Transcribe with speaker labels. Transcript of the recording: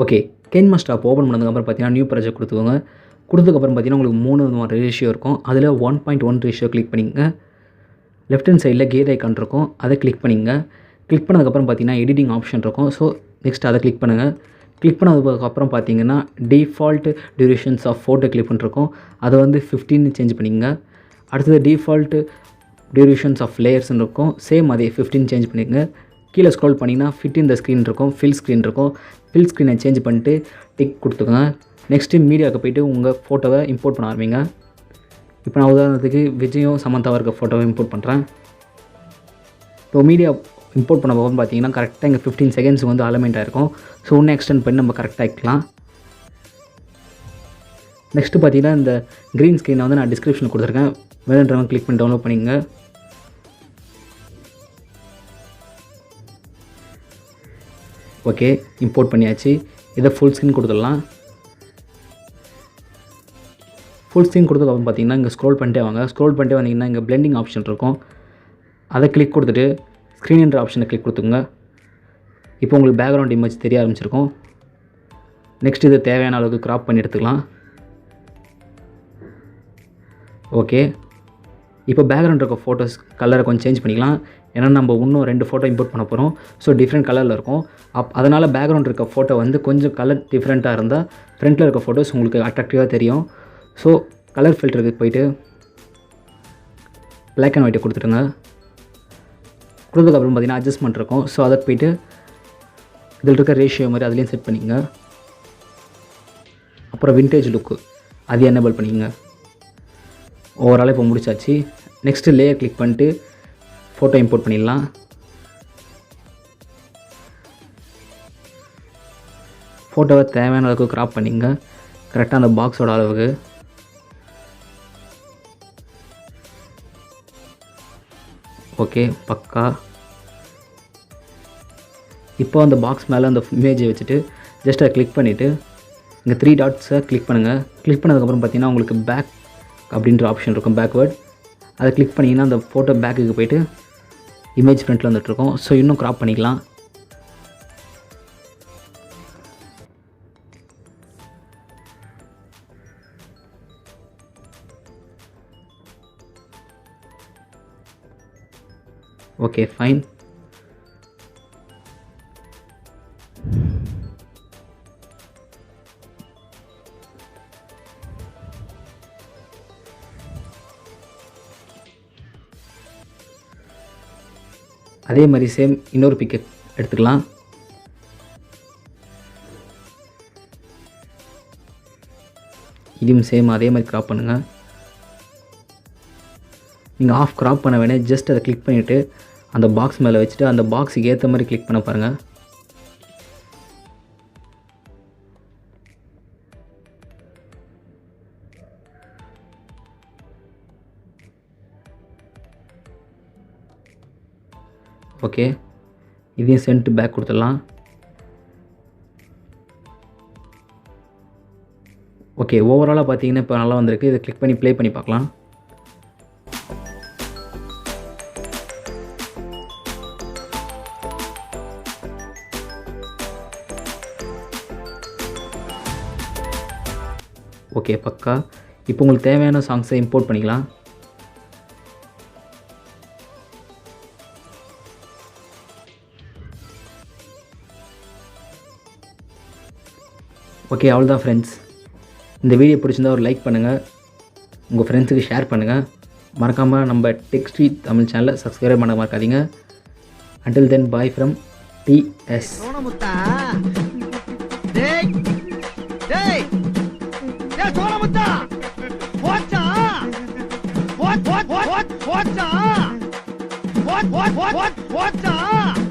Speaker 1: Okay, Kinemaster app open பண்ணதுக்கப்புறம் பார்த்தீங்கன்னா new project கொடுத்துக்கோங்க. கொடுத்ததுக்கப்புறம் பார்த்தீங்கன்னா உங்களுக்கு 3 விதமான ரேஷியோ இருக்கும். அதில் 1.1 ரேஷியோ கிளிக் பண்ணிங்க. லெஃப்ட் ஹேண்ட் சைடில் கேட் ஐக்கான் இருக்கும், அதை கிளிக் பண்ணிங்க. கிளிக் பண்ணதுக்கப்புறம் பார்த்தீங்கன்னா எடிட்டிங் ஆப்ஷன் இருக்கும். ஸோ நெக்ஸ்ட் அதை கிளிக் பண்ணுங்கள். கிளிக் பண்ணதுக்கப்புறம் பார்த்தீங்கன்னா டிஃபால்ட் டியூரேஷன்ஸ் ஆஃப் ஃபோட்டோ கிளிப்னு இருக்கும். அதை வந்து 15 சேஞ்ச் பண்ணிங்க. அடுத்தது டிஃபால்ட் டியூரேஷன்ஸ் ஆஃப் லேயர்ஸ்னு இருக்கும். சேம் அதே 15 சேஞ்ச் பண்ணிங்க. கீழே ஸ்க்ரோல் பண்ணிங்கன்னா ஃபிட் இன் த ஸ்க்ரீன் இருக்கும், ஃபில் ஸ்க்ரீன் இருக்கும். ஃபில் ஸ்க்ரீனை சேஞ்ச் பண்ணிட்டு டிக் கொடுத்துக்கோங்க. நெக்ஸ்ட்டு மீடியாவுக்கு போய்ட்டு உங்கள் ஃபோட்டோவை இம்போர்ட் பண்ண ஆரம்பிங்க. இப்போ நான் உதாரணத்துக்கு விஜயும் சமந்தாவாக இருக்க ஃபோட்டோவை இம்போர்ட் பண்ணுறேன். இப்போ மீடியா இம்போர்ட் பண்ண போகும் பார்த்தீங்கன்னா கரெக்டாக இங்கே 15 செகண்ட்ஸ் வந்து அலமெண்ட் ஆகிருக்கும். ஸோ இன்னும் எக்ஸ்டெண்ட் பண்ணி நம்ம கரெக்டாக ஆகிக்கலாம். நெக்ஸ்ட்டு பார்த்தீங்கன்னா இந்த க்ரீன் ஸ்க்ரீனை வந்து நான் டிஸ்கிரிப்ஷனில் கொடுத்துருக்கேன். வேணுன்றவங்க கிளிக் பண்ணி டவுன்லோட் பண்ணிங்க. ஓகே, இம்போர்ட் பண்ணியாச்சு. இதை ஃபுல் ஸ்க்ரீன் கொடுத்துடலாம். ஃபுல் ஸ்க்ரீன் கொடுத்ததுக்கப்புறம் பார்த்தீங்கன்னா இங்கே ஸ்க்ரோல் பண்ணிட்டே வாங்க. ஸ்க்ரோல் பண்ணிட்டே வந்தீங்கன்னா இங்கே பிளெண்டிங் ஆப்ஷன் இருக்கும். அதை கிளிக் கொடுத்துட்டு ஸ்க்ரீன்ன்ற ஆப்ஷனை கிளிக் கொடுத்துங்க. இப்போ உங்களுக்கு பேக்ரவுண்ட் இமேஜ் தெரிய ஆரம்பிச்சிருக்கும். நெக்ஸ்ட் இது தேவையான அளவுக்கு க்ராப் பண்ணி எடுத்துக்கலாம். ஓகே, இப்போ பேக்ரவுண்ட் இருக்க ஃபோட்டோஸ் கலரை கொஞ்சம் சேஞ்ச் பண்ணிக்கலாம். ஏன்னா நம்ம இன்னும் 2 ஃபோட்டோ இம்போர்ட் பண்ண போகிறோம். ஸோ டிஃப்ரெண்ட் கலரில் இருக்கும். அதனால் பேக்ரவுண்ட் இருக்க ஃபோட்டோ வந்து கொஞ்சம் கலர் டிஃப்ரெண்ட்டாக இருந்தால் ஃப்ரண்ட்டில் இருக்க ஃபோட்டோஸ் உங்களுக்கு அட்ராக்டிவாக தெரியும். ஸோ கலர் ஃபில்டருக்கு போய்ட்டு பிளாக் அண்ட் ஒயிட்டை கொடுத்துட்டுங்க. கொடுத்ததுக்கப்புறம் பார்த்தீங்கன்னா அட்ஜஸ்ட்மெண்ட் இருக்கும். ஸோ அதை போய்ட்டு இதில் இருக்க ரேஷியோ மாதிரி அதுலேயும் செட் பண்ணிக்கங்க. அப்புறம் விண்டேஜ் லுக்கு அது எனேபிள் பண்ணிக்கங்க. ஓவரால் இப்போ முடிச்சாச்சு. நெக்ஸ்ட்டு லேயர் கிளிக் பண்ணிட்டு ஃபோட்டோ இம்போர்ட் பண்ணிடலாம். ஃபோட்டோவை தேவையான அளவுக்கு க்ராப் பண்ணிங்க. கரெக்டாக அந்த பாக்ஸோட அளவுக்கு. ஓகே, பக்கா. இப்போ அந்த பாக்ஸ் மேலே அந்த இமேஜை வச்சுட்டு ஜஸ்ட் அதை கிளிக் பண்ணிவிட்டு இங்கே 3 டாட்ஸை கிளிக் பண்ணுங்கள். கிளிக் பண்ணதுக்கப்புறம் பார்த்தீங்கன்னா உங்களுக்கு பேக் அப்படின்ற ஆப்ஷன் இருக்கும், பேக்வேர்ட். அதை கிளிக் பண்ணிங்கன்னா அந்த ஃபோட்டோ பேக்குக்கு போய்ட்டு இமேஜ் ஃப்ரண்ட்டில் வந்துட்டுருக்கோம். ஸோ இன்னும் க்ராப் பண்ணிக்கலாம். Okay, fine. அதே மாதிரி சேம் இன்னொரு பிக்கை எடுத்துக்கலாம். இதையும் சேம் அதே மாதிரி க்ராப் பண்ணுங்கள். நீங்கள் ஆஃப் க்ராப் பண்ண வேணே ஜஸ்ட் அதை கிளிக் பண்ணிவிட்டு அந்த பாக்ஸ் மேலே வச்சுட்டு அந்த பாக்ஸுக்கு ஏற்ற மாதிரி கிளிக் பண்ண பாருங்கள். ஓகே, இதையும் சென்ட் பேக் கொடுத்துடலாம். ஓகே, ஓவராலாக பார்த்தீங்கன்னா இப்போ நல்லா வந்திருக்கு. இதை கிளிக் பண்ணி ப்ளே பண்ணி பார்க்கலாம். ஓகே, பக்கா. இப்போ உங்களுக்கு தேவையான சாங்ஸை இம்போர்ட் பண்ணிக்கலாம். ஓகே, அவ்வளோதான் ஃப்ரெண்ட்ஸ். இந்த வீடியோ பிடிச்சிருந்தா ஒரு லைக் பண்ணுங்கள், உங்கள் ஃப்ரெண்ட்ஸுக்கு ஷேர் பண்ணுங்கள். மறக்காமல் நம்ம டெக் ஸ்ட்ரீட் தமிழ் சேனலை சப்ஸ்கிரைப் பண்ண மறக்காதீங்க. Until then bye from TS.
Speaker 2: What?